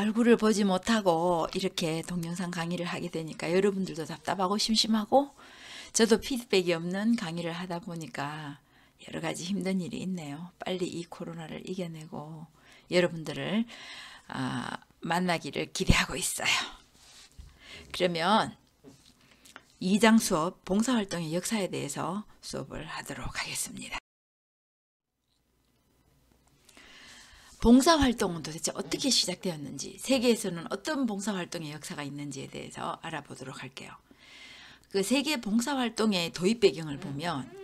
얼굴을 보지 못하고 이렇게 동영상 강의를 하게 되니까 여러분들도 답답하고 심심하고 저도 피드백이 없는 강의를 하다 보니까 여러 가지 힘든 일이 있네요. 빨리 이 코로나를 이겨내고 여러분들을 만나기를 기대하고 있어요. 그러면 2장 수업 봉사활동의 역사에 대해서 수업을 하도록 하겠습니다. 봉사활동은 도대체 어떻게 시작되었는지, 세계에서는 어떤 봉사활동의 역사가 있는지에 대해서 알아보도록 할게요. 그 세계 봉사활동의 도입 배경을 보면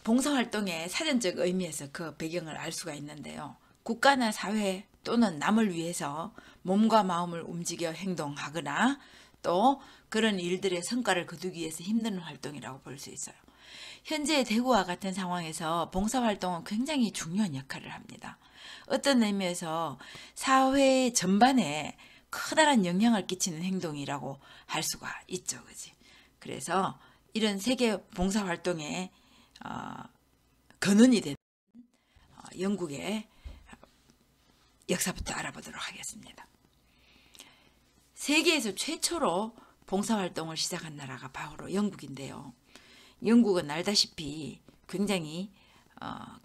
봉사활동의 사전적 의미에서 그 배경을 알 수가 있는데요. 국가나 사회 또는 남을 위해서 몸과 마음을 움직여 행동하거나 또 그런 일들의 성과를 거두기 위해서 힘든 활동이라고 볼 수 있어요. 현재 대구와 같은 상황에서 봉사활동은 굉장히 중요한 역할을 합니다. 어떤 의미에서 사회 전반에 커다란 영향을 끼치는 행동이라고 할 수가 있죠. 그지? 그래서 이런 세계 봉사활동의 근원이 된 영국의 역사부터 알아보도록 하겠습니다. 세계에서 최초로 봉사활동을 시작한 나라가 바로 영국인데요. 영국은 알다시피 굉장히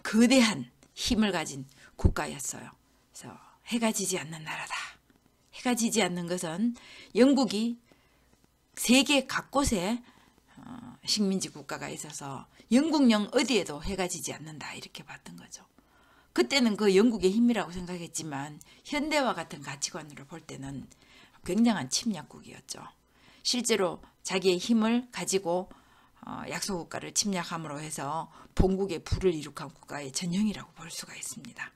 거대한 힘을 가진 국가였어요. 그래서 해가 지지 않는 나라다. 해가 지지 않는 것은 영국이 세계 각곳에 식민지 국가가 있어서 영국령 어디에도 해가 지지 않는다 이렇게 봤던 거죠. 그때는 그 영국의 힘이라고 생각했지만 현대와 같은 가치관으로 볼 때는 굉장한 침략국이었죠. 실제로 자기의 힘을 가지고 약소국가를 침략함으로 해서 본국의 부를 이룩한 국가의 전형이라고 볼 수가 있습니다.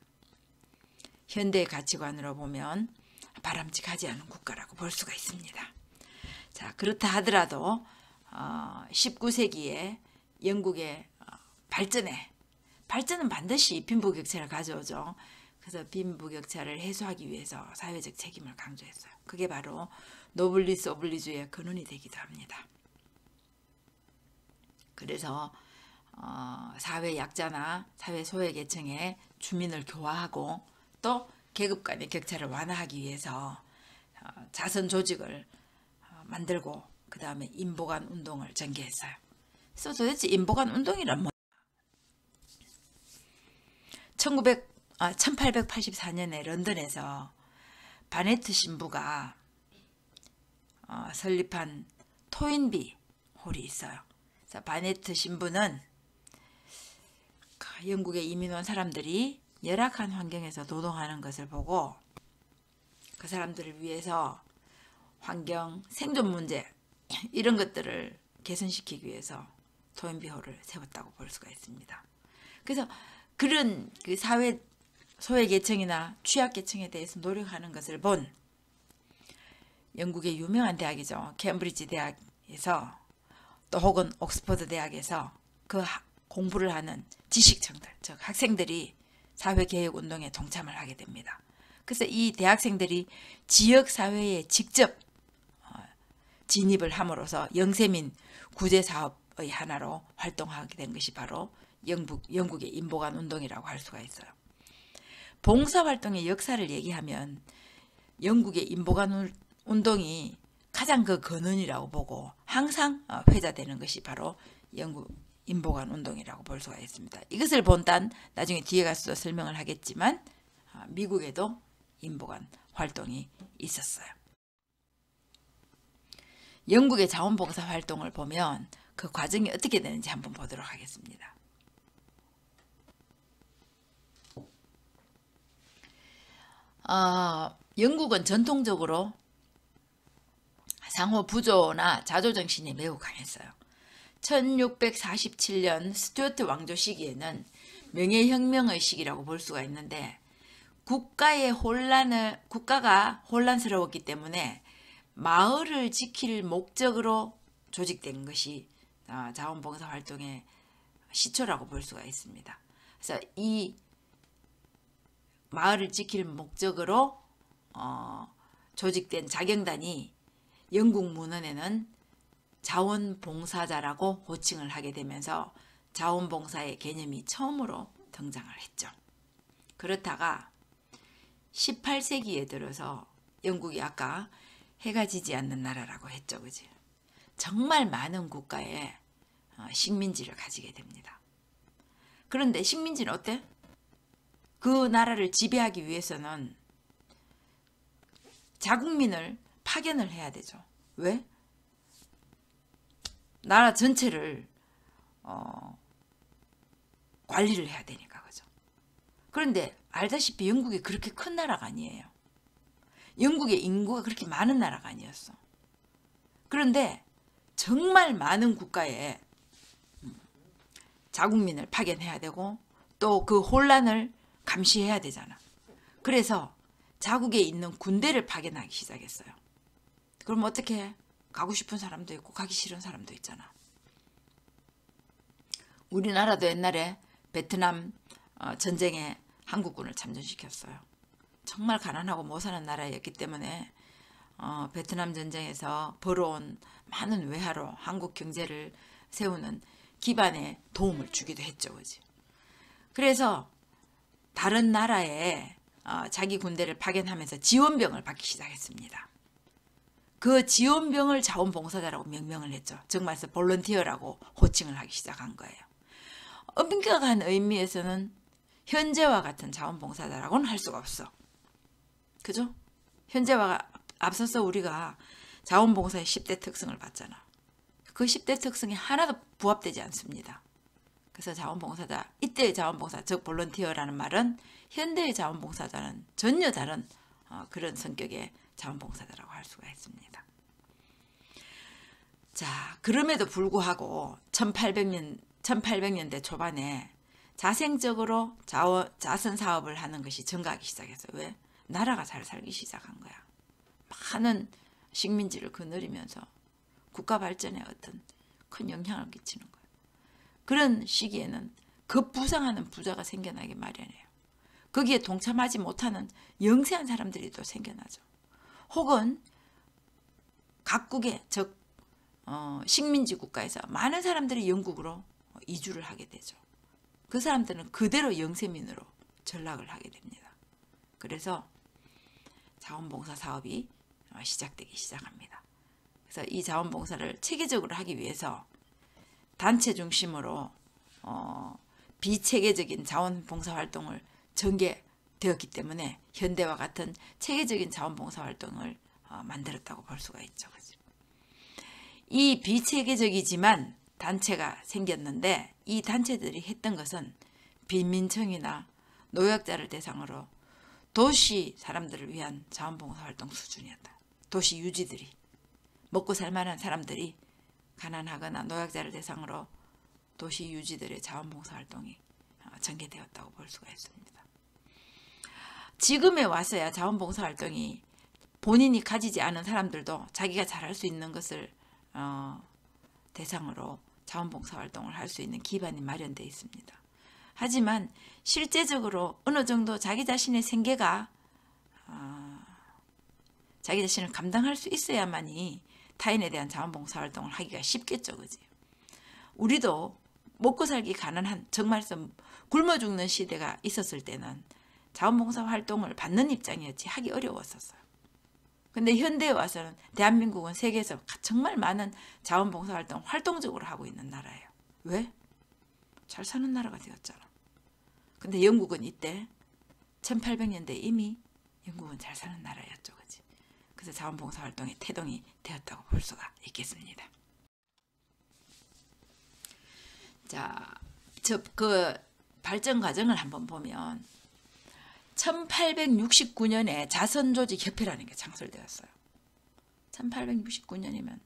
현대의 가치관으로 보면 바람직하지 않은 국가라고 볼 수가 있습니다. 자, 그렇다 하더라도 19세기에 영국의 발전은 반드시 빈부격차를 가져오죠. 그래서 빈부격차를 해소하기 위해서 사회적 책임을 강조했어요. 그게 바로 노블리스 오블리주의 근원이 되기도 합니다. 그래서 사회 약자나 사회 소외계층의 주민을 교화하고 또 계급 간의 격차를 완화하기 위해서 자선 조직을 만들고 그 다음에 인보관 운동을 전개했어요. 그래서 도대체 인보관 운동이란 뭐냐? 1884년에 런던에서 바네트 신부가 설립한 토인비 홀이 있어요. 그래서 바네트 신부는 영국에 이민 온 사람들이 열악한 환경에서 노동하는 것을 보고 그 사람들을 위해서 환경, 생존 문제 이런 것들을 개선시키기 위해서 토인비홀을 세웠다고 볼 수가 있습니다. 그래서 그런 그 사회 소외계층이나 취약계층에 대해서 노력하는 것을 본 영국의 유명한 대학이죠. 케임브리지 대학에서 또 혹은 옥스퍼드 대학에서 그 공부를 하는 지식층들, 즉 학생들이 사회개혁운동에 동참을 하게 됩니다. 그래서 이 대학생들이 지역사회에 직접 진입을 함으로써 영세민 구제사업의 하나로 활동하게 된 것이 바로 영국의 인보관 운동이라고 할 수가 있어요. 봉사활동의 역사를 얘기하면 영국의 인보관 운동이 가장 그 근원이라고 보고 항상 회자되는 것이 바로 영국 인보관 운동이라고 볼 수가 있습니다. 이것을 본단 나중에 뒤에 가서 설명을 하겠지만 미국에도 인보관 활동이 있었어요. 영국의 자원봉사 활동을 보면 그 과정이 어떻게 되는지 한번 보도록 하겠습니다. 영국은 전통적으로 상호 부조나 자조 정신이 매우 강했어요. 1647년 스튜어트 왕조 시기에는 명예혁명의 시기라고 볼 수가 있는데 국가가 혼란스러웠기 때문에 마을을 지킬 목적으로 조직된 것이 자원봉사 활동의 시초라고 볼 수가 있습니다. 그래서 이 마을을 지킬 목적으로 조직된 자경단이 영국 문헌에는 자원봉사자라고 호칭을 하게 되면서 자원봉사의 개념이 처음으로 등장을 했죠. 그렇다가 18세기에 들어서 영국이 아까 해가 지지 않는 나라라고 했죠. 그지? 정말 많은 국가에 식민지를 가지게 됩니다. 그런데 식민지는 어때? 그 나라를 지배하기 위해서는 자국민을 파견을 해야 되죠. 왜? 나라 전체를 관리를 해야 되니까. 그죠? 그런데 알다시피 영국이 그렇게 큰 나라가 아니에요. 영국의 인구가 그렇게 많은 나라가 아니었어. 그런데 정말 많은 국가에 자국민을 파견해야 되고 또 그 혼란을 감시해야 되잖아. 그래서 자국에 있는 군대를 파견하기 시작했어요. 그럼 어떻게 해? 가고 싶은 사람도 있고 가기 싫은 사람도 있잖아. 우리나라도 옛날에 베트남 전쟁에 한국군을 참전시켰어요. 정말 가난하고 못 사는 나라였기 때문에 베트남 전쟁에서 벌어온 많은 외화로 한국 경제를 세우는 기반에 도움을 주기도 했죠. 그지? 그래서 다른 나라에 자기 군대를 파견하면서 지원병을 받기 시작했습니다. 그 지원병을 자원봉사자라고 명명을 했죠. 정말서 볼런티어라고 호칭을 하기 시작한 거예요. 엄격한 의미에서는 현재와 같은 자원봉사자라고는 할 수가 없어. 그죠? 현재와 앞서서 우리가 자원봉사의 10대 특성을 봤잖아. 그 10대 특성이 하나도 부합되지 않습니다. 그래서 자원봉사자, 이때의 자원봉사, 즉 볼런티어라는 말은 현대의 자원봉사자는 전혀 다른 그런 성격의 자원봉사자라고 할 수가 있습니다. 자, 그럼에도 불구하고 1800년대 초반에 자생적으로 자선 사업을 하는 것이 증가하기 시작했어요. 왜? 나라가 잘 살기 시작한 거야. 많은 식민지를 거느리면서 국가 발전에 어떤 큰 영향을 끼치는 거예요. 그런 시기에는 급부상하는 부자가 생겨나기 마련이에요. 거기에 동참하지 못하는 영세한 사람들이 또 생겨나죠. 혹은 각국의 즉 식민지 국가에서 많은 사람들이 영국으로 이주를 하게 되죠. 그 사람들은 그대로 영세민으로 전락을 하게 됩니다. 그래서 자원봉사 사업이 시작되기 시작합니다. 그래서 이 자원봉사를 체계적으로 하기 위해서 단체 중심으로 비체계적인 자원봉사 활동을 전개되었기 때문에 현대와 같은 체계적인 자원봉사 활동을 만들었다고 볼 수가 있죠. 이 비체계적이지만 단체가 생겼는데 이 단체들이 했던 것은 빈민층이나 노약자를 대상으로 도시 사람들을 위한 자원봉사 활동 수준이었다. 도시 유지들이 먹고 살만한 사람들이 가난하거나 노약자를 대상으로 도시 유지들의 자원봉사 활동이 전개되었다고 볼 수가 있습니다. 지금에 와서야 자원봉사 활동이 본인이 가지지 않은 사람들도 자기가 잘할 수 있는 것을 대상으로 자원봉사 활동을 할 수 있는 기반이 마련되어 있습니다. 하지만 실제적으로 어느 정도 자기 자신의 생계가 자기 자신을 감당할 수 있어야만이 타인에 대한 자원봉사 활동을 하기가 쉽겠죠. 그지? 우리도 먹고 살기 가난한 정말 굶어 죽는 시대가 있었을 때는 자원봉사 활동을 받는 입장이었지 하기 어려웠었어요. 근데 현대에 와서는 대한민국은 세계에서 정말 많은 자원봉사 활동 활동적으로 하고 있는 나라예요. 왜? 잘 사는 나라가 되었잖아. 근데 영국은 이때 1800년대 이미 영국은 잘 사는 나라였죠. 그치? 그래서 자원봉사 활동의 태동이 되었다고 볼 수가 있겠습니다. 자, 그 발전 과정을 한번 보면 1869년에 자선조직협회라는 게 창설되었어요. 1869년이면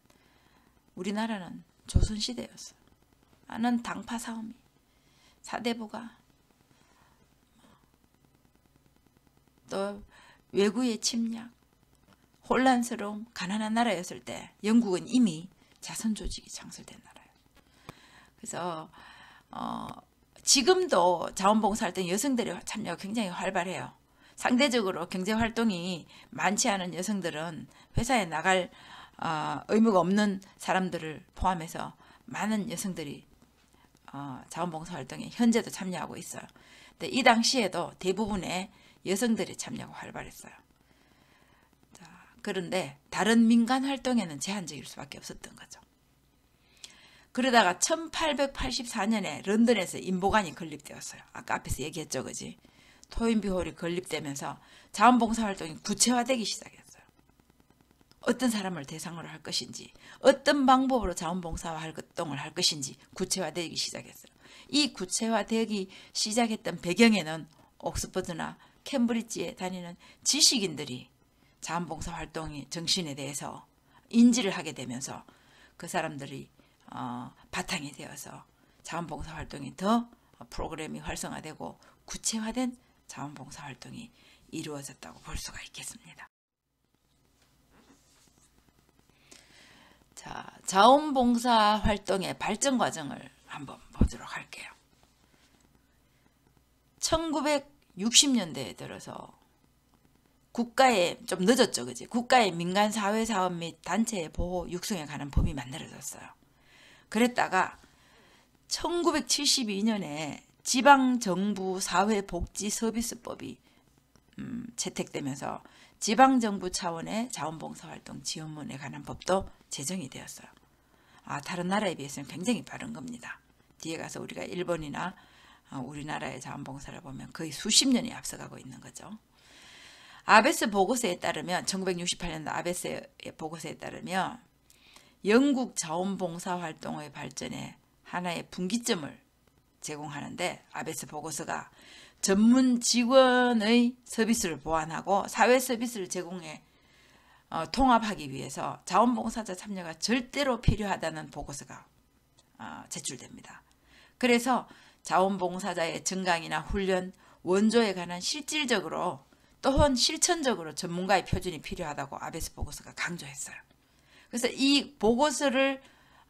우리나라는 조선시대였어요. 많은 당파 싸움이 사대부가 또 외구의 침략 혼란스러움 가난한 나라였을 때 영국은 이미 자선조직이 창설된 나라예요. 그래서 지금도 자원봉사할 때 여성들의 참여가 굉장히 활발해요. 상대적으로 경제활동이 많지 않은 여성들은 회사에 나갈 의무가 없는 사람들을 포함해서 많은 여성들이 자원봉사활동에 현재도 참여하고 있어요. 근데 이 당시에도 대부분의 여성들의 참여가 활발했어요. 자, 그런데 다른 민간 활동에는 제한적일 수밖에 없었던 거죠. 그러다가 1884년에 런던에서 인보관이 건립되었어요. 아까 앞에서 얘기했죠, 그지? 토인비홀이 건립되면서 자원봉사 활동이 구체화되기 시작했어요. 어떤 사람을 대상으로 할 것인지, 어떤 방법으로 자원봉사 활동을 할 것인지 구체화되기 시작했어요. 이 구체화되기 시작했던 배경에는 옥스퍼드나 캠브리지에 다니는 지식인들이 자원봉사 활동의 정신에 대해서 인지를 하게 되면서 그 사람들이 바탕이 되어서 자원봉사 활동이 더 프로그램이 활성화되고 구체화된 자원봉사 활동이 이루어졌다고 볼 수가 있겠습니다. 자, 자원봉사 활동의 발전 과정을 한번 보도록 할게요. 1960년대에 들어서 국가의 좀 늦었죠, 그지? 국가의 민간 사회 사업 및 단체의 보호 육성에 관한 법이 만들어졌어요. 그랬다가 1972년에 지방정부 사회복지서비스법이 채택되면서 지방정부 차원의 자원봉사활동 지원문에 관한 법도 제정이 되었어요. 다른 나라에 비해서는 굉장히 빠른 겁니다. 뒤에 가서 우리가 일본이나 우리나라의 자원봉사를 보면 거의 수십 년이 앞서가고 있는 거죠. 아베스 보고서에 따르면 1968년도 아베스의 보고서에 따르면 영국 자원봉사활동의 발전에 하나의 분기점을 제공하는데 아베스 보고서가 전문 직원의 서비스를 보완하고 사회 서비스를 제공해 통합하기 위해서 자원봉사자 참여가 절대로 필요하다는 보고서가 제출됩니다. 그래서 자원봉사자의 증강이나 훈련, 원조에 관한 실질적으로 또한 실천적으로 전문가의 표준이 필요하다고 아베스 보고서가 강조했어요. 그래서 이 보고서를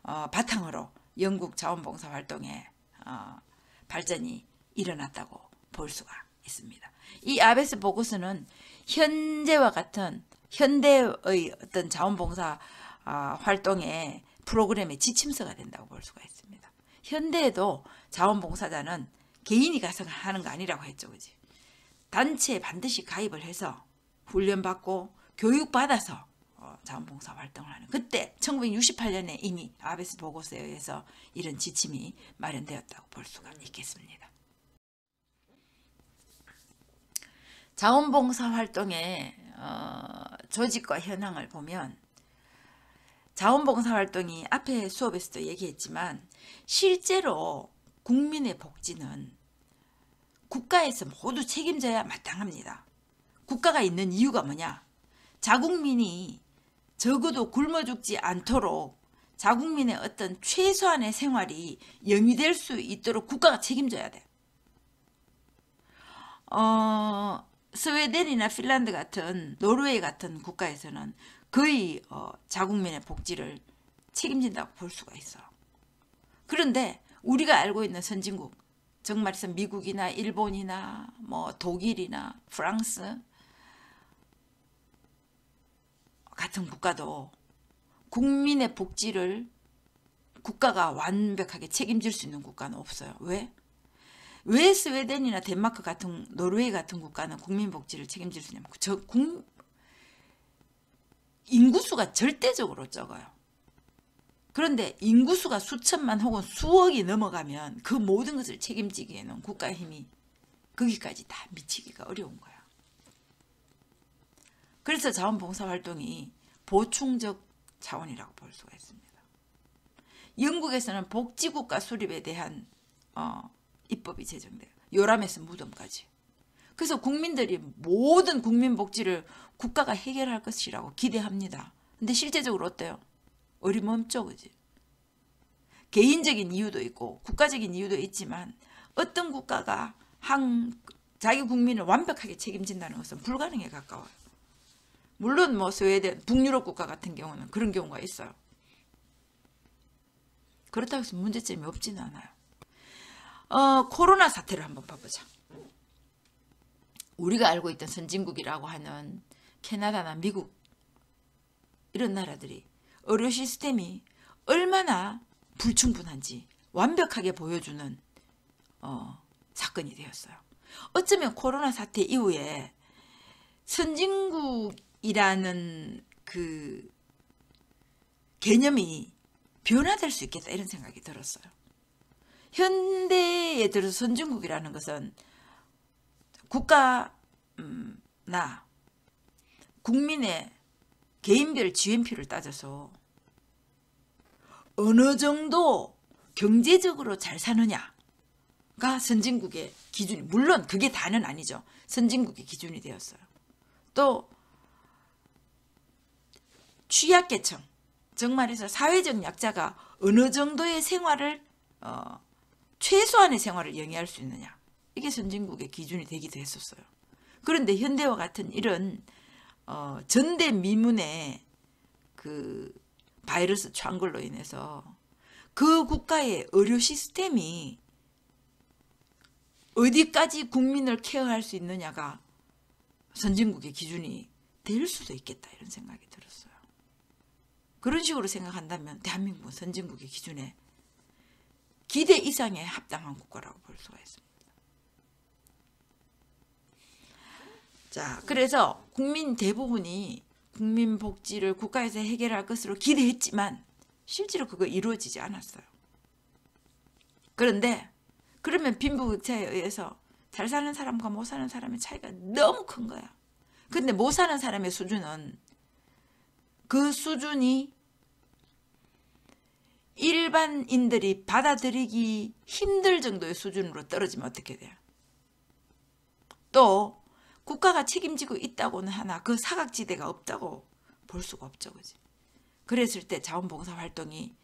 바탕으로 영국 자원봉사 활동의 발전이 일어났다고 볼 수가 있습니다. 이 아베스 보고서는 현재와 같은 현대의 어떤 자원봉사 활동의 프로그램의 지침서가 된다고 볼 수가 있습니다. 현대에도 자원봉사자는 개인이 가서 하는 거 아니라고 했죠, 그지? 단체에 반드시 가입을 해서 훈련받고 교육받아서 자원봉사 활동을 하는, 그때 1968년에 이미 아베스 보고서에 의해서 이런 지침이 마련되었다고 볼 수가 있겠습니다. 자원봉사 활동의 조직과 현황을 보면 자원봉사 활동이 앞에 수업에서도 얘기했지만 실제로 국민의 복지는 국가에서 모두 책임져야 마땅합니다. 국가가 있는 이유가 뭐냐? 자국민이 적어도 굶어 죽지 않도록 자국민의 어떤 최소한의 생활이 영위될 수 있도록 국가가 책임져야 돼. 스웨덴이나 핀란드 같은, 노르웨이 같은 국가에서는 거의 자국민의 복지를 책임진다고 볼 수가 있어. 그런데 우리가 알고 있는 선진국, 정말해서 미국이나 일본이나 뭐 독일이나 프랑스 같은 국가도 국민의 복지를 국가가 완벽하게 책임질 수 있는 국가는 없어요. 왜? 왜 스웨덴이나 덴마크 같은, 노르웨이 같은 국가는 국민 복지를 책임질 수 있냐면 인구수가 절대적으로 적어요. 그런데 인구수가 수천만 혹은 수억이 넘어가면 그 모든 것을 책임지기에는 국가의 힘이 거기까지 다 미치기가 어려운 거야. 그래서 자원봉사활동이 보충적 차원이라고 볼 수가 있습니다. 영국에서는 복지국가 수립에 대한 입법이 제정돼요. 요람에서 무덤까지. 그래서 국민들이 모든 국민 복지를 국가가 해결할 것이라고 기대합니다. 근데 실제적으로 어때요? 어림없죠, 그지? 개인적인 이유도 있고 국가적인 이유도 있지만 어떤 국가가 자기 국민을 완벽하게 책임진다는 것은 불가능에 가까워요. 물론 뭐 스웨덴, 북유럽 국가 같은 경우는 그런 경우가 있어요. 그렇다고 해서 문제점이 없지는 않아요. 코로나 사태를 한번 봐보자. 우리가 알고 있던 선진국이라고 하는 캐나다나 미국 이런 나라들이 의료 시스템이 얼마나 불충분한지 완벽하게 보여주는 사건이 되었어요. 어쩌면 코로나 사태 이후에 선진국이라는 그 개념이 변화될 수 있겠다 이런 생각이 들었어요. 현대에 들어서 선진국이라는 것은 국가나 국민의 개인별 GNP를 따져서 어느 정도 경제적으로 잘 사느냐가 선진국의 기준이, 물론 그게 다는 아니죠. 선진국의 기준이 되었어요. 또 취약계층, 정말해서 사회적 약자가 어느 정도의 생활을 최소한의 생활을 영위할 수 있느냐, 이게 선진국의 기준이 되기도 했었어요. 그런데 현대와 같은 이런 전대미문의 그 바이러스 창궐로 인해서 그 국가의 의료 시스템이 어디까지 국민을 케어할 수 있느냐가 선진국의 기준이 될 수도 있겠다 이런 생각이 들었어요. 그런 식으로 생각한다면 대한민국은 선진국의 기준에 기대 이상의 합당한 국가라고 볼 수가 있습니다. 자, 그래서 국민 대부분이 국민 복지를 국가에서 해결할 것으로 기대했지만 실제로 그거 이루어지지 않았어요. 그런데 그러면 빈부격차에 의해서 잘 사는 사람과 못 사는 사람의 차이가 너무 큰 거야. 근데 못 사는 사람의 수준은 그 수준이 일반인들이 받아들이기 힘들 정도의 수준으로 떨어지면 어떻게 돼요? 또 국가가 책임지고 있다고는 하나 그 사각지대가 없다고 볼 수가 없죠. 그지? 그랬을 때 자원봉사 활동이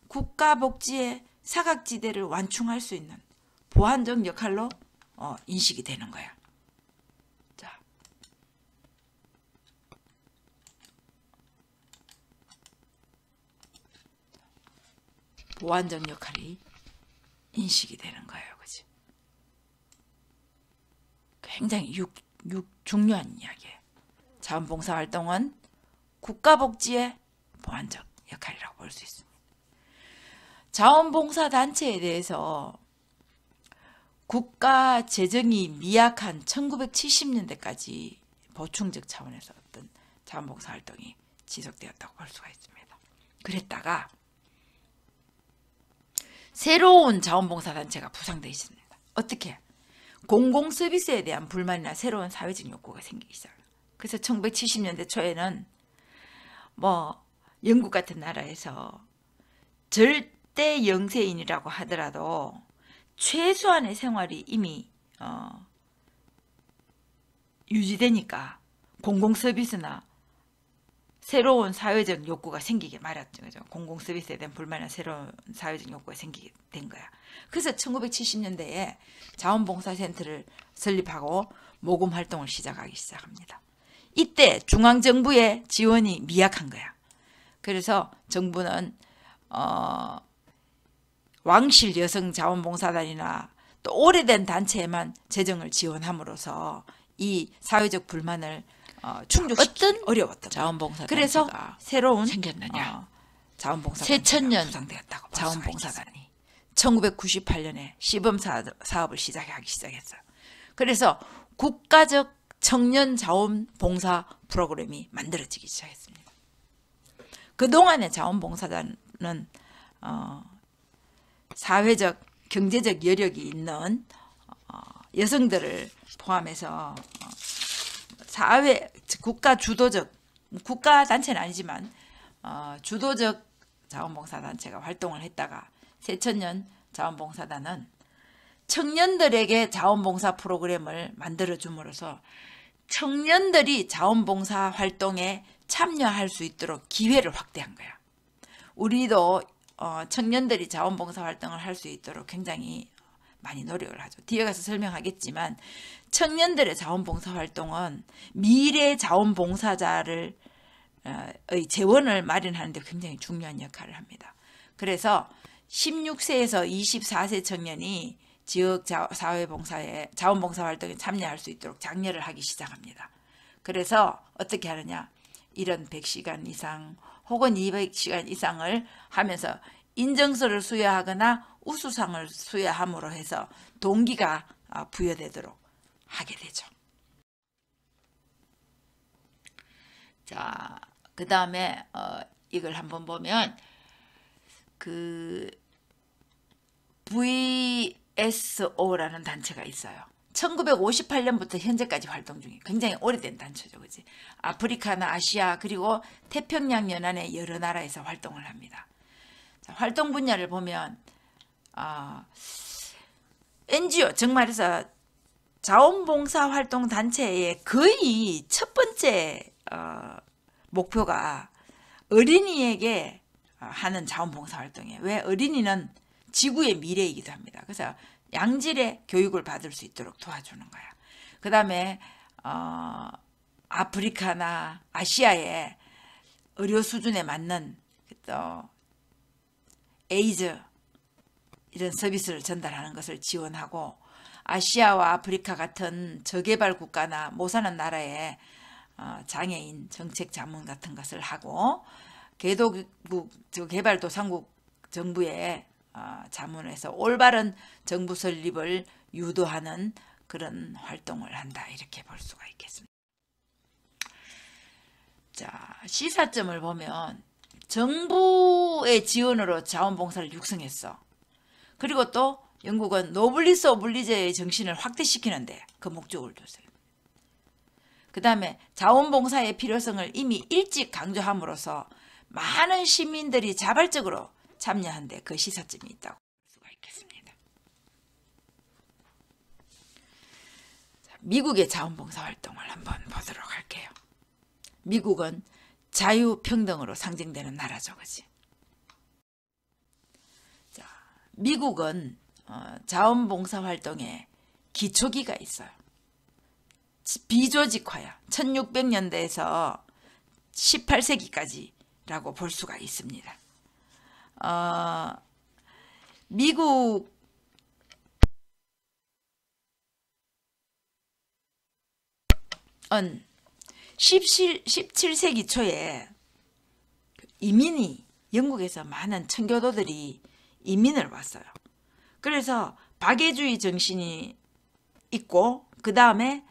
국가복지의 사각지대를 완충할 수 있는 보완적 역할로 인식이 되는 거야. 자, 보완적 역할이 인식이 되는 거예요. 그지? 굉장히 중요한 이야기예요. 자원봉사 활동은 국가복지의 보완적 역할이라고 볼 수 있습니다. 자원봉사 단체에 대해서 국가 재정이 미약한 1970년대까지 보충적 차원에서 어떤 자원봉사 활동이 지속되었다고 볼 수가 있습니다. 그랬다가 새로운 자원봉사 단체가 부상되어 있습니다. 어떻게? 공공 서비스에 대한 불만이나 새로운 사회적 욕구가 생기기 시작해요. 그래서 1970년대 초에는 영국 같은 나라에서 절대 영세인이라고 하더라도 최소한의 생활이 이미 유지되니까 공공 서비스나 새로운 사회적 욕구가 생기게 말았죠. 그죠? 공공 서비스에 대한 불만이나 새로운 사회적 욕구가 생기게 된 거야. 그래서 1970년대에 자원봉사센터를 설립하고 모금 활동을 시작하기 시작합니다. 이때 중앙정부의 지원이 미약한 거야. 그래서 정부는 왕실 여성 자원봉사단이나 또 오래된 단체에만 재정을 지원함으로써 이 사회적 불만을 충족시키기 어려웠던 자원봉사 그래서 새로운 생겼느냐? 자원봉사 새천년 구성되었다고 자원봉사단이 1998년에 시범 사업을 시작하기 시작했어요. 그래서 국가적 청년 자원봉사 프로그램이 만들어지기 시작했습니다. 그동안의 자원봉사단은 사회적, 경제적 여력이 있는 여성들을 포함해서 사회, 국가 주도적, 국가 단체는 아니지만 주도적 자원봉사 단체가 활동을 했다가 새천년 자원봉사단은 청년들에게 자원봉사 프로그램을 만들어줌으로써 청년들이 자원봉사 활동에 참여할 수 있도록 기회를 확대한 거야. 우리도 청년들이 자원봉사 활동을 할 수 있도록 굉장히 많이 노력을 하죠. 뒤에 가서 설명하겠지만 청년들의 자원봉사 활동은 미래 자원봉사자의 재원을 마련하는 데 굉장히 중요한 역할을 합니다. 그래서 16세에서 24세 청년이 지역 사회봉사에 자원봉사 활동에 참여할 수 있도록 장려를 하기 시작합니다. 그래서 어떻게 하느냐? 이런 100시간 이상 혹은 200시간 이상을 하면서 인정서를 수여하거나 우수상을 수여함으로 해서 동기가 부여되도록 하게 되죠. 자, 그 다음에 이걸 한번 보면 그 VSO라는 단체가 있어요. 1958년부터 현재까지 활동 중에 굉장히 오래된 단체죠. 그지? 아프리카나 아시아 그리고 태평양 연안의 여러 나라에서 활동을 합니다. 자, 활동 분야를 보면 NGO, 정말해서 자원봉사 활동 단체의 거의 첫 번째 목표가 어린이에게 하는 자원봉사 활동이에요. 왜? 어린이는 지구의 미래이기도 합니다. 그래서 양질의 교육을 받을 수 있도록 도와주는 거야. 그 다음에 아프리카나 아시아의 의료 수준에 맞는 또 에이즈 이런 서비스를 전달하는 것을 지원하고, 아시아와 아프리카 같은 저개발 국가나 못 사는 나라에 장애인 정책 자문 같은 것을 하고, 개발도상국 정부에 자문해서 올바른 정부 설립을 유도하는 그런 활동을 한다, 이렇게 볼 수가 있겠습니다. 자, 시사점을 보면 정부의 지원으로 자원봉사를 육성했어. 그리고 또 영국은 노블리스 오블리제의 정신을 확대시키는데 그 목적을 뒀어요. 그 다음에 자원봉사의 필요성을 이미 일찍 강조함으로써 많은 시민들이 자발적으로 참여한 데 그 시사점이 있다고 볼 수가 있겠습니다. 자, 미국의 자원봉사 활동을 한번 보도록 할게요. 미국은 자유평등으로 상징되는 나라죠. 그치? 자, 미국은 자원봉사 활동에 기초기가 있어요. 비조직화야. 1600년대에서 18세기까지라고 볼 수가 있습니다. 미국은 17세기 초에 이민이 영국에서 많은 청교도들이 이민을 왔어요. 그래서 박애주의 정신이 있고 그 다음에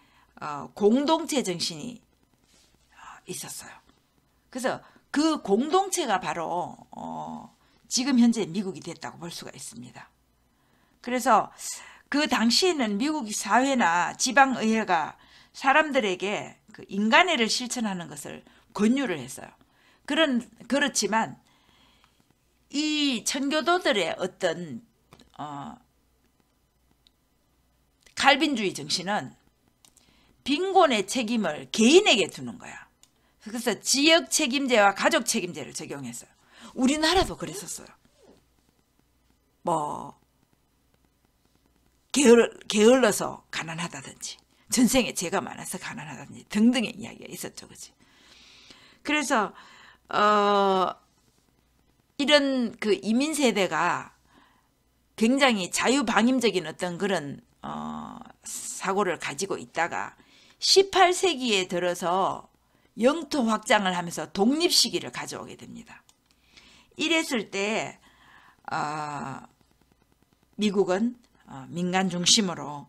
공동체 정신이 있었어요. 그래서 그 공동체가 바로 지금 현재 미국이 됐다고 볼 수가 있습니다. 그래서 그 당시에는 미국 사회나 지방의회가 사람들에게 그 인간애를 실천하는 것을 권유를 했어요. 그렇지만 이 청교도들의 어떤 칼빈주의 정신은 빈곤의 책임을 개인에게 두는 거야. 그래서 지역 책임제와 가족 책임제를 적용했어요. 우리나라도 그랬었어요. 뭐 게을러서 가난하다든지, 전생에 죄가 많아서 가난하다든지 등등의 이야기가 있었죠. 그치? 그래서 이런 그 이민 세대가 굉장히 자유방임적인 어떤 그런 사고를 가지고 있다가 18세기에 들어서 영토 확장을 하면서 독립 시기를 가져오게 됩니다. 이랬을 때 미국은 민간 중심으로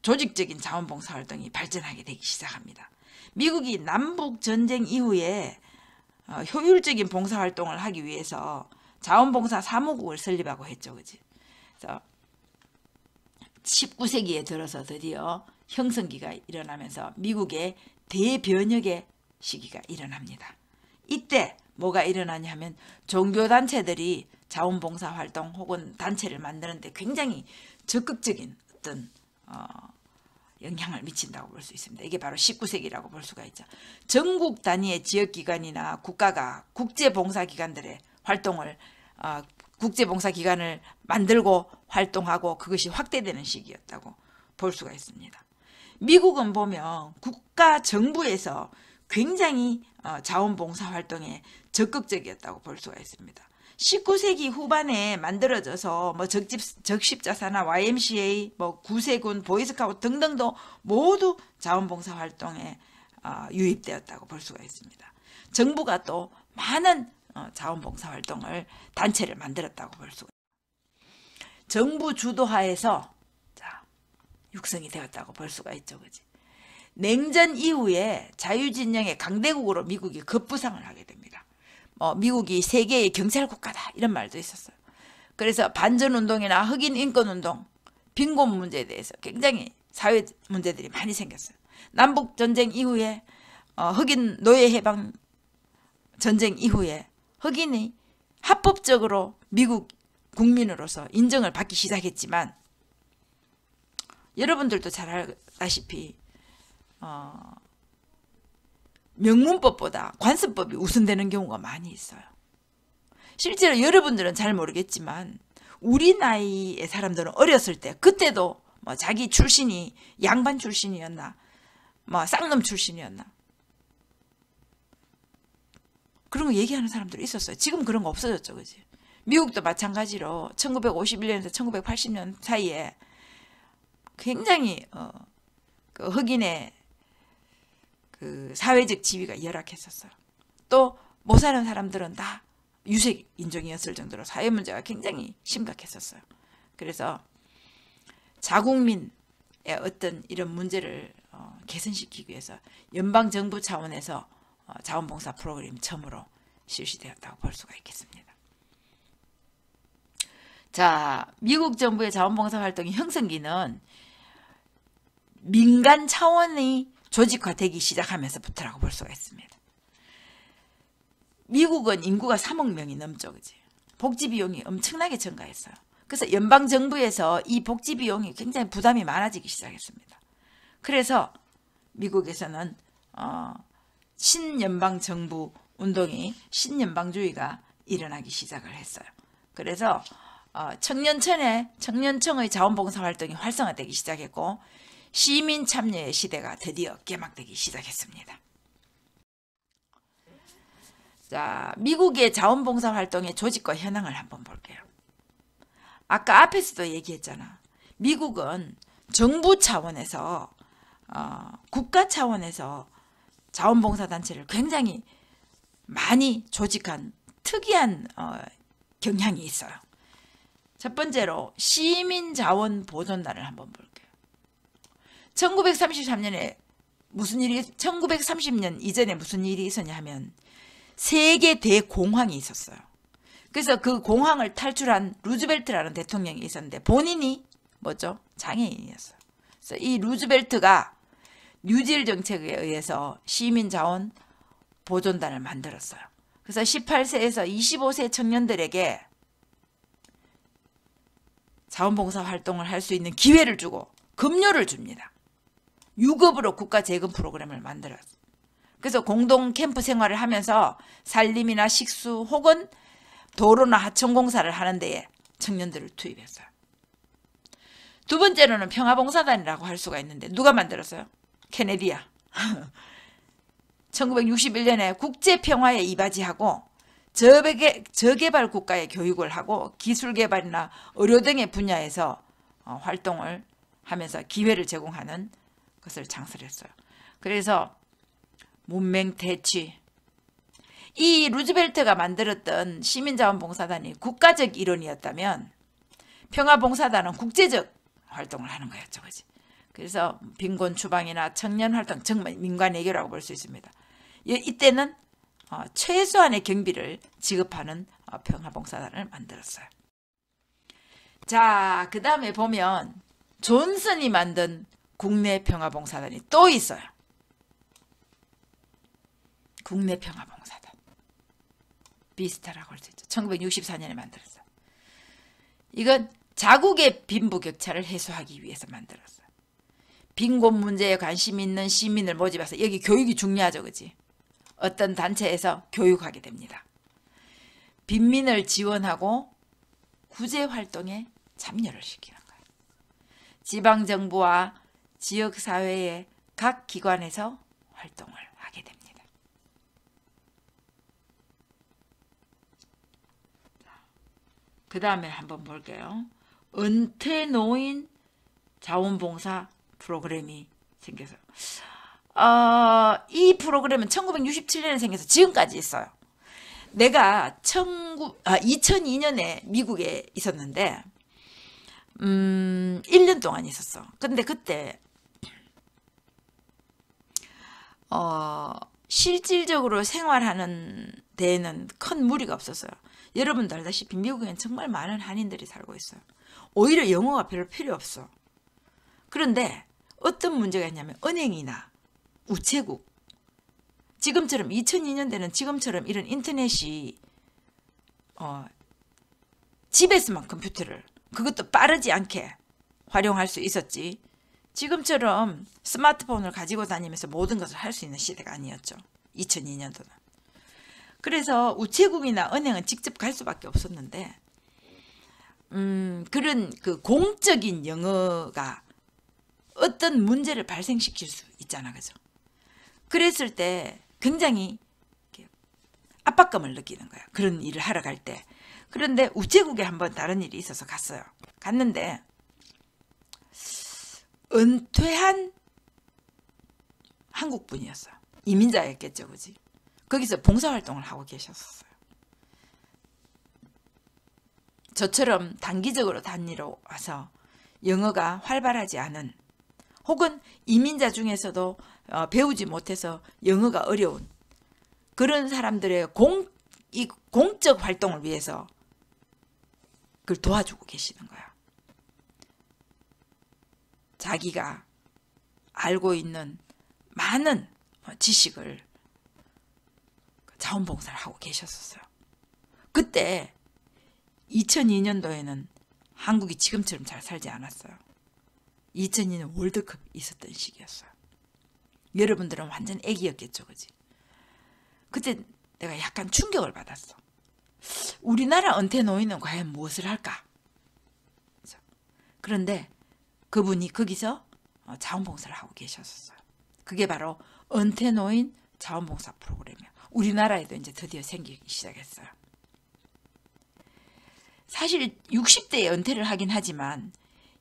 조직적인 자원봉사 활동이 발전하게 되기 시작합니다. 미국이 남북전쟁 이후에 효율적인 봉사활동을 하기 위해서 자원봉사 사무국을 설립하고 했죠. 그치? 그래서 19세기에 들어서 드디어 형성기가 일어나면서 미국의 대변혁의 시기가 일어납니다. 이때 뭐가 일어나냐 하면 종교단체들이 자원봉사 활동 혹은 단체를 만드는데 굉장히 적극적인 어떤 영향을 미친다고 볼 수 있습니다. 이게 바로 19세기라고 볼 수가 있죠. 전국 단위의 지역기관이나 국가가 국제봉사기관들의 활동을 국제봉사기관을 만들고 활동하고 그것이 확대되는 시기였다고 볼 수가 있습니다. 미국은 보면 국가 정부에서 굉장히 자원봉사 활동에 적극적이었다고 볼 수가 있습니다. 19세기 후반에 만들어져서 뭐 적십자사나 YMCA, 뭐 구세군, 보이스카우트 등등도 모두 자원봉사 활동에 유입되었다고 볼 수가 있습니다. 정부가 또 많은 자원봉사 활동을 단체를 만들었다고 볼 수가 있습니다. 정부 주도하에서 육성이 되었다고 볼 수가 있죠. 그지? 냉전 이후에 자유진영의 강대국으로 미국이 급부상을 하게 됩니다. 미국이 세계의 경찰국가다 이런 말도 있었어요. 그래서 반전운동이나 흑인 인권운동, 빈곤 문제에 대해서 굉장히 사회 문제들이 많이 생겼어요. 남북전쟁 이후에 흑인 노예해방 전쟁 이후에 흑인이 합법적으로 미국 국민으로서 인정을 받기 시작했지만 여러분들도 잘 알다시피 명문법보다 관습법이 우선되는 경우가 많이 있어요. 실제로 여러분들은 잘 모르겠지만 우리 나이의 사람들은 어렸을 때 그때도 자기 출신이 양반 출신이었나 쌍놈 출신이었나 그런 거 얘기하는 사람들이 있었어요. 지금 그런 거 없어졌죠. 그지? 미국도 마찬가지로 1951년에서 1980년 사이에 굉장히 그 흑인의 그 사회적 지위가 열악했었어요. 또 못 사는 사람들은 다 유색 인종이었을 정도로 사회 문제가 굉장히 심각했었어요. 그래서 자국민의 어떤 이런 문제를 개선시키기 위해서 연방 정부 차원에서 자원봉사 프로그램이 처음으로 실시되었다고 볼 수가 있겠습니다. 자, 미국 정부의 자원봉사 활동의 형성기는 민간 차원의 조직화되기 시작하면서부터라고 볼 수가 있습니다. 미국은 인구가 3억 명이 넘죠. 그지? 복지 비용이 엄청나게 증가했어요. 그래서 연방 정부에서 이 복지 비용이 굉장히 부담이 많아지기 시작했습니다. 그래서 미국에서는 신연방 정부 운동이 신연방주의가 일어나기 시작을 했어요. 그래서 청년청의 자원봉사 활동이 활성화되기 시작했고 시민 참여의 시대가 드디어 개막되기 시작했습니다. 자, 미국의 자원봉사 활동의 조직과 현황을 한번 볼게요. 아까 앞에서도 얘기했잖아. 미국은 정부 차원에서 국가 차원에서 자원봉사단체를 굉장히 많이 조직한 특이한 경향이 있어요. 첫 번째로 시민자원보존단을 한번 볼게요. 1933년에 1930년 이전에 무슨 일이 있었냐 하면 세계 대공황이 있었어요. 그래서 그 공황을 탈출한 루즈벨트라는 대통령이 있었는데 본인이 뭐죠? 장애인이었어요. 그래서 이 루즈벨트가 뉴딜 정책에 의해서 시민자원 보존단을 만들었어요. 그래서 18세에서 25세 청년들에게 자원봉사 활동을 할 수 있는 기회를 주고 급료를 줍니다. 유급으로 국가 재건 프로그램을 만들었어요. 그래서 공동 캠프 생활을 하면서 살림이나 식수 혹은 도로나 하천 공사를 하는 데에 청년들을 투입했어요. 두 번째로는 평화봉사단이라고 할 수가 있는데 누가 만들었어요? 케네디야. 1961년에 국제평화에 이바지하고 저개발 국가의 교육을 하고 기술개발이나 의료 등의 분야에서 활동을 하면서 기회를 제공하는 것을 창설했어요. 그래서 문맹대취, 이 루즈벨트가 만들었던 시민자원봉사단이 국가적 일원이었다면 평화봉사단은 국제적 활동을 하는 거였죠. 그치? 그래서 빈곤 추방이나 청년활동, 정말 민관외교라고 볼 수 있습니다. 이때는 최소한의 경비를 지급하는 평화봉사단을 만들었어요. 자, 그 다음에 보면 존슨이 만든 국내 평화봉사단이 또 있어요. 국내 평화봉사단. 비슷하라고 할 수 있죠. 1964년에 만들었어요. 이건 자국의 빈부격차를 해소하기 위해서 만들었어요. 빈곤 문제에 관심 있는 시민을 모집해서 여기 교육이 중요하죠. 그지? 어떤 단체에서 교육하게 됩니다. 빈민을 지원하고 구제활동에 참여를 시키는 거예요. 지방정부와 지역사회의 각 기관에서 활동을 하게 됩니다. 그 다음에 한번 볼게요. 은퇴노인 자원봉사 프로그램이 생겨서 이 프로그램은 1967년에 생겨서 지금까지 있어요. 내가 2002년에 미국에 있었는데 1년 동안 있었어. 근데 그때 실질적으로 생활하는 데에는 큰 무리가 없었어요. 여러분도 알다시피 미국에는 정말 많은 한인들이 살고 있어요. 오히려 영어가 별로 필요 없어. 그런데 어떤 문제가 있냐면 은행이나 우체국, 지금처럼 2002년대는 지금처럼 이런 인터넷이 집에서만 컴퓨터를, 그것도 빠르지 않게 활용할 수 있었지, 지금처럼 스마트폰을 가지고 다니면서 모든 것을 할 수 있는 시대가 아니었죠. 2002년도는. 그래서 우체국이나 은행은 직접 갈 수밖에 없었는데 그런 그 공적인 영어가 어떤 문제를 발생시킬 수 있잖아, 그죠? 그랬을 때 굉장히 압박감을 느끼는 거야. 그런 일을 하러 갈 때. 그런데 우체국에 한번 다른 일이 있어서 갔어요. 갔는데 은퇴한 한국분이었어요. 이민자였겠죠, 그지? 거기서 봉사활동을 하고 계셨어요. 저처럼 단기적으로 다니러 와서 영어가 활발하지 않은, 혹은 이민자 중에서도 배우지 못해서 영어가 어려운 그런 사람들의 공적 활동을 위해서 그걸 도와주고 계시는 거야. 자기가 알고 있는 많은 지식을 자원봉사를 하고 계셨었어요. 그때 2002년도에는 한국이 지금처럼 잘 살지 않았어요. 2002년 월드컵 있었던 시기였어요. 여러분들은 완전 애기였겠죠, 그지? 그때 내가 약간 충격을 받았어. 우리나라 은퇴 노인은 과연 무엇을 할까? 그런데 그분이 거기서 자원봉사를 하고 계셨어요. 그게 바로 은퇴 노인 자원봉사 프로그램이에요. 우리나라에도 이제 드디어 생기기 시작했어요. 사실 60대에 은퇴를 하긴 하지만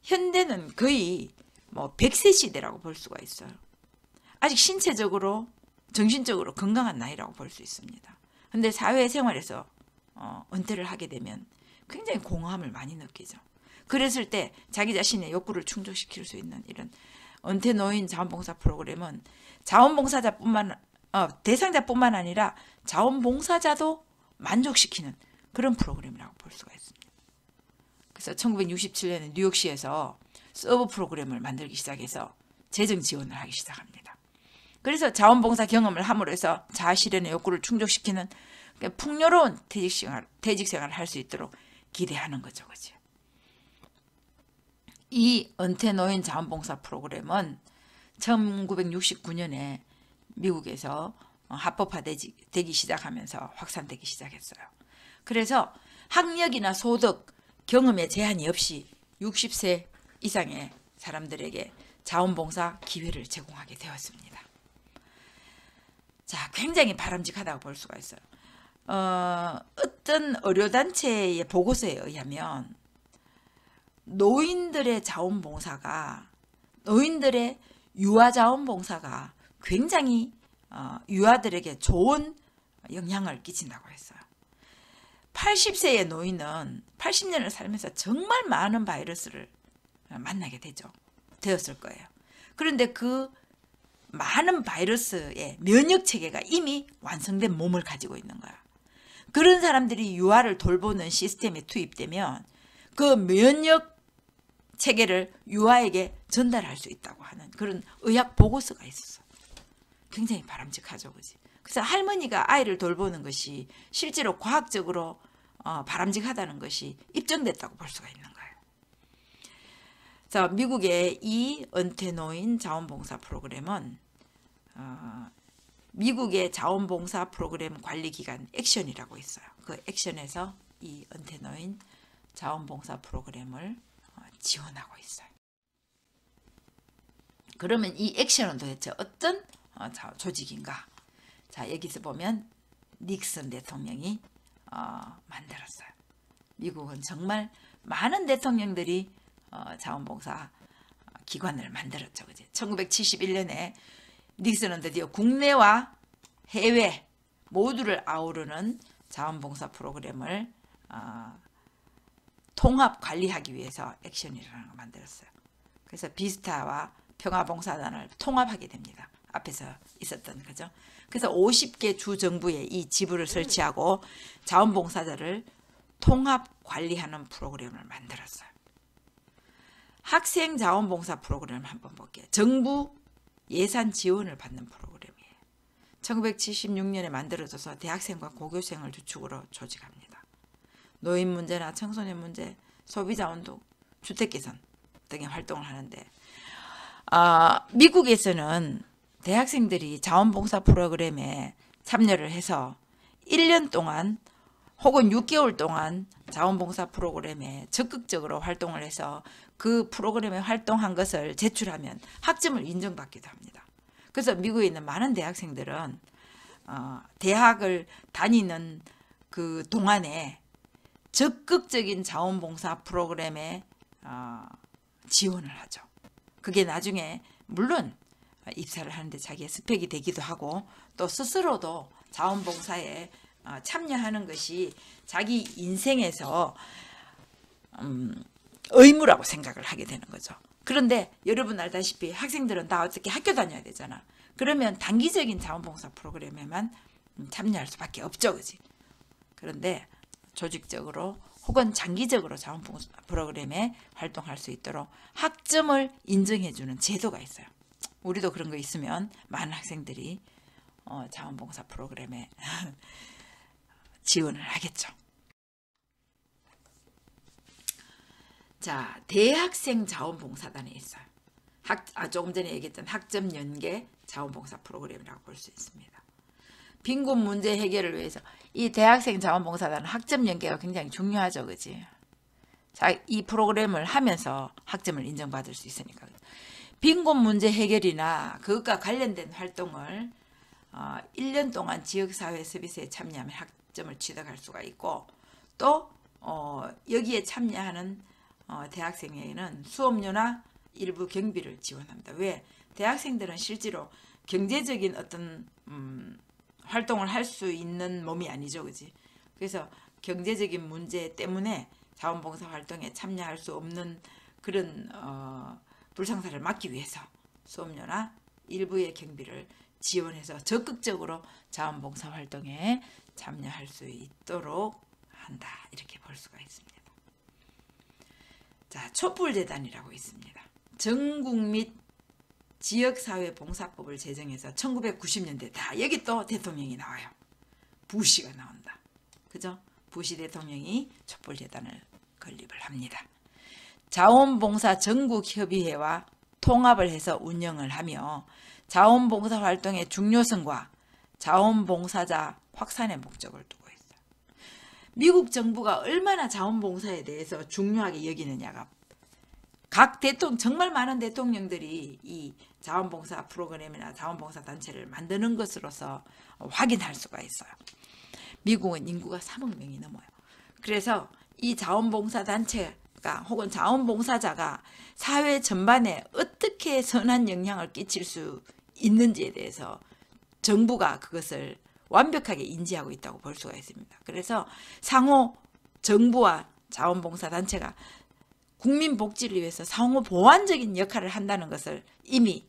현대는 거의 100세 시대라고 볼 수가 있어요. 아직 신체적으로 정신적으로 건강한 나이라고 볼 수 있습니다. 근데 사회생활에서 은퇴를 하게 되면 굉장히 공허함을 많이 느끼죠. 그랬을 때 자기 자신의 욕구를 충족시킬 수 있는 이런 은퇴 노인 자원봉사 프로그램은 대상자뿐만 아니라 자원봉사자도 만족시키는 그런 프로그램이라고 볼 수가 있습니다. 그래서 1967년에 뉴욕시에서 서브 프로그램을 만들기 시작해서 재정 지원을 하기 시작합니다. 그래서 자원봉사 경험을 함으로 해서 자아실현의 욕구를 충족시키는 풍요로운 퇴직생활을 할 수 있도록 기대하는 거죠. 그죠? 이 은퇴 노인 자원봉사 프로그램은 1969년에 미국에서 합법화되기 시작하면서 확산되기 시작했어요. 그래서 학력이나 소득, 경험에 제한이 없이 60세 이상의 사람들에게 자원봉사 기회를 제공하게 되었습니다. 자, 굉장히 바람직하다고 볼 수가 있어요. 어떤 의료단체의 보고서에 의하면 노인들의 유아자원봉사가 굉장히 유아들에게 좋은 영향을 끼친다고 했어요. 80세의 노인은 80년을 살면서 정말 많은 바이러스를 만나게 되었을 거예요. 그런데 그 많은 바이러스의 면역 체계가 이미 완성된 몸을 가지고 있는 거야. 그런 사람들이 유아를 돌보는 시스템에 투입되면 그 면역 체계를 유아에게 전달할 수 있다고 하는 그런 의학 보고서가 있었어. 굉장히 바람직하죠, 그지? 그래서 할머니가 아이를 돌보는 것이 실제로 과학적으로 바람직하다는 것이 입증됐다고 볼 수가 있는 거예요. 자, 미국의 이 은퇴 노인 자원봉사 프로그램은 미국의 자원봉사 프로그램 관리기관 액션이라고 있어요. 그 액션에서 이 은퇴 노인 자원봉사 프로그램을 지원하고 있어요. 그러면 이 액션은 도대체 어떤 조직인가? 자, 여기서 보면 닉슨 대통령이 만들었어요. 미국은 정말 많은 대통령들이 자원봉사 기관을 만들었죠. 그죠? 1971년에 닉슨은 드디어 국내와 해외 모두를 아우르는 자원봉사 프로그램을 통합 관리하기 위해서 액션이라는 걸 만들었어요. 그래서 비스타와 평화봉사단을 통합하게 됩니다. 앞에서 있었던 거죠. 그래서 50개 주 정부에 이 지부를 설치하고 자원봉사자를 통합 관리하는 프로그램을 만들었어요. 학생 자원봉사 프로그램을 한번 볼게요. 정부 예산 지원을 받는 프로그램이에요. 1976년에 만들어져서 대학생과 고교생을 주축으로 조직합니다. 노인 문제나 청소년 문제, 소비자운동, 주택개선 등의 활동을 하는데 미국에서는 대학생들이 자원봉사 프로그램에 참여를 해서 1년 동안 혹은 6개월 동안 자원봉사 프로그램에 적극적으로 활동을 해서 그 프로그램에 활동한 것을 제출하면 학점을 인정받기도 합니다. 그래서 미국에 있는 많은 대학생들은 대학을 다니는 그 동안에 적극적인 자원봉사 프로그램에 지원을 하죠. 그게 나중에 물론 입사를 하는데 자기의 스펙이 되기도 하고 또 스스로도 자원봉사에 참여하는 것이 자기 인생에서 의무라고 생각을 하게 되는 거죠. 그런데 여러분 알다시피 학생들은 다 어떻게 학교 다녀야 되잖아. 그러면 단기적인 자원봉사 프로그램에만 참여할 수밖에 없죠. 그지? 그런데 조직적으로 혹은 장기적으로 자원봉사 프로그램에 활동할 수 있도록 학점을 인정해주는 제도가 있어요. 우리도 그런 거 있으면 많은 학생들이 자원봉사 프로그램에 지원을 하겠죠. 자, 대학생 자원봉사단이 있어요. 조금 전에 얘기했던 학점 연계 자원봉사 프로그램이라고 볼 수 있습니다. 빈곤 문제 해결을 위해서 이 대학생 자원봉사단은 학점 연계가 굉장히 중요하죠. 그지? 자, 이 프로그램을 하면서 학점을 인정받을 수 있으니까. 빈곤 문제 해결이나 그것과 관련된 활동을 1년 동안 지역사회 서비스에 참여하면 학점을 취득할 수가 있고 또 여기에 참여하는 대학생에게는 수업료나 일부 경비를 지원합니다. 왜? 대학생들은 실제로 경제적인 어떤 활동을 할 수 있는 몸이 아니죠. 그지? 그래서 경제적인 문제 때문에 자원봉사 활동에 참여할 수 없는 그런 불상사를 막기 위해서 수업료나 일부의 경비를 지원해서 적극적으로 자원봉사 활동에 참여할 수 있도록 한다. 이렇게 볼 수가 있습니다. 자, 촛불재단이라고 있습니다. 전국 및 지역사회봉사법을 제정해서 1990년대 다 여기 또 대통령이 나와요. 부시가 나온다. 그죠? 부시 대통령이 촛불재단을 건립을 합니다. 자원봉사 전국협의회와 통합을 해서 운영을 하며 자원봉사 활동의 중요성과 자원봉사자 확산의 목적을 두고 있어요. 미국 정부가 얼마나 자원봉사에 대해서 중요하게 여기느냐가 각 대통령, 정말 많은 대통령들이 이 자원봉사 프로그램이나 자원봉사 단체를 만드는 것으로서 확인할 수가 있어요. 미국은 인구가 3억 명이 넘어요. 그래서 이 자원봉사 단체가 혹은 자원봉사자가 사회 전반에 어떻게 선한 영향을 끼칠 수 있는지에 대해서 정부가 그것을 완벽하게 인지하고 있다고 볼 수가 있습니다. 그래서 상호 정부와 자원봉사 단체가 국민 복지를 위해서 상호 보완적인 역할을 한다는 것을 이미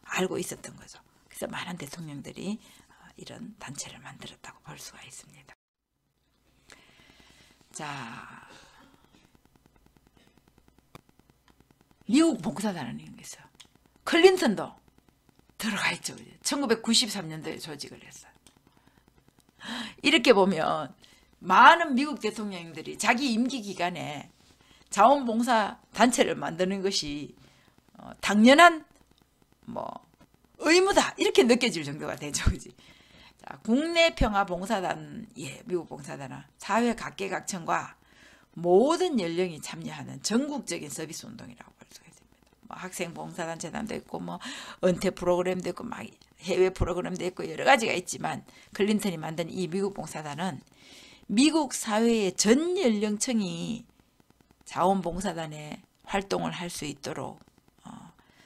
알고 있었던 거죠. 그래서 많은 대통령들이 이런 단체를 만들었다고 볼 수가 있습니다. 자, 미국 봉사단이라는 게 있어요. 클린턴도 들어가 있죠. 1993년도에 조직을 했어요. 이렇게 보면 많은 미국 대통령들이 자기 임기 기간에 자원봉사 단체를 만드는 것이 당연한 의무다 이렇게 느껴질 정도가 되죠. 그지? 자, 국내평화봉사단, 미국 봉사단은 사회 각계각층과 모든 연령이 참여하는 전국적인 서비스 운동이라고 볼 수가 있습니다. 학생 봉사단체단도 있고 은퇴 프로그램도 있고 해외 프로그램도 있고 여러 가지가 있지만 클린턴이 만든 이 미국 봉사단은 미국 사회의 전 연령층이 자원봉사단에 활동을 할 수 있도록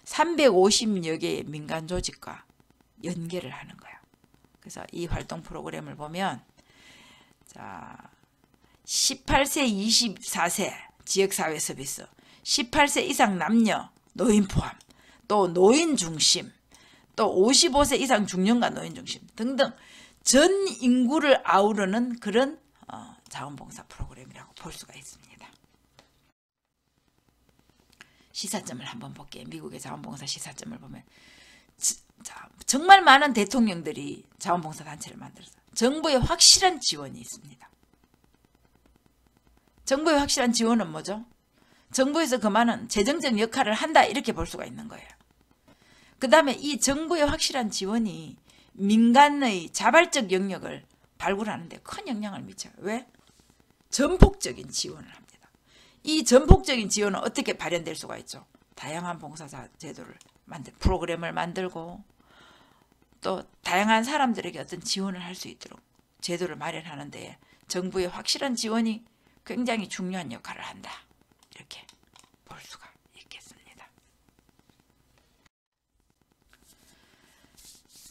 350여 개의 민간 조직과 연계를 하는 거예요. 그래서 이 활동 프로그램을 보면 자, 18세, 24세 지역사회 서비스, 18세 이상 남녀, 노인 포함, 또 노인 중심, 또 55세 이상 중년과 노인 중심 등등 전 인구를 아우르는 그런 자원봉사 프로그램이라고 볼 수가 있습니다. 시사점을 한번 볼게요. 미국의 자원봉사 시사점을 보면 정말 많은 대통령들이 자원봉사 단체를 만들어서 정부의 확실한 지원이 있습니다. 정부의 확실한 지원은 뭐죠? 정부에서 그만한 재정적 역할을 한다 이렇게 볼 수가 있는 거예요. 그 다음에 이 정부의 확실한 지원이 민간의 자발적 영역을 발굴하는 데 큰 영향을 미쳐요. 왜? 전폭적인 지원을 합니다. 이 전폭적인 지원은 어떻게 발현될 수가 있죠? 다양한 봉사자 제도를 프로그램을 만들고 또 다양한 사람들에게 어떤 지원을 할 수 있도록 제도를 마련하는 데 정부의 확실한 지원이 굉장히 중요한 역할을 한다. 이렇게 볼 수가 있겠습니다.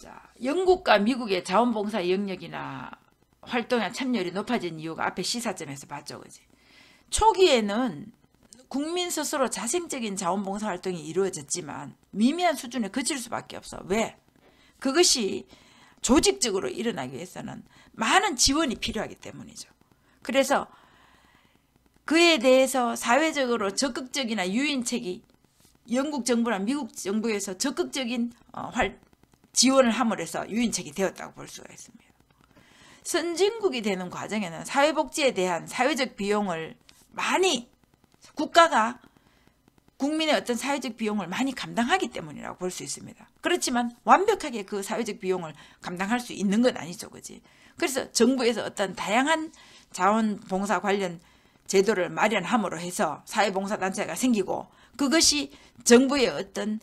자, 영국과 미국의 자원봉사 영역이나 활동에 참여율이 높아진 이유가 앞에 시사점에서 봤죠. 그지? 초기에는 국민 스스로 자생적인 자원봉사 활동이 이루어졌지만 미미한 수준에 그칠 수밖에 없어. 왜? 그것이 조직적으로 일어나기 위해서는 많은 지원이 필요하기 때문이죠. 그래서 그에 대해서 사회적으로 적극적이나 유인책이 영국 정부나 미국 정부에서 적극적인 지원을 함으로 해서 유인책이 되었다고 볼 수가 있습니다. 선진국이 되는 과정에는 사회복지에 대한 사회적 비용을 많이 국가가 국민의 어떤 사회적 비용을 많이 감당하기 때문이라고 볼 수 있습니다. 그렇지만 완벽하게 그 사회적 비용을 감당할 수 있는 건 아니죠. 그지? 그래서 정부에서 어떤 다양한 자원봉사 관련 제도를 마련함으로 해서 사회봉사단체가 생기고 그것이 정부의 어떤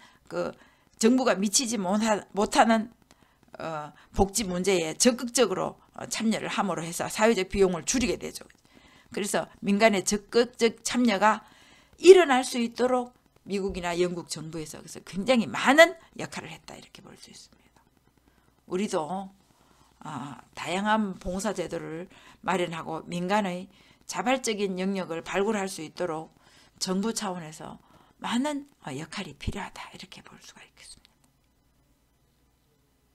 정부가 미치지 못하는 복지 문제에 적극적으로 참여를 함으로 해서 사회적 비용을 줄이게 되죠. 그래서 민간의 적극적 참여가 일어날 수 있도록 미국이나 영국 정부에서 그래서 굉장히 많은 역할을 했다 이렇게 볼 수 있습니다. 우리도 다양한 봉사 제도를 마련하고 민간의 자발적인 영역을 발굴할 수 있도록 정부 차원에서 많은 역할이 필요하다 이렇게 볼 수가 있겠습니다.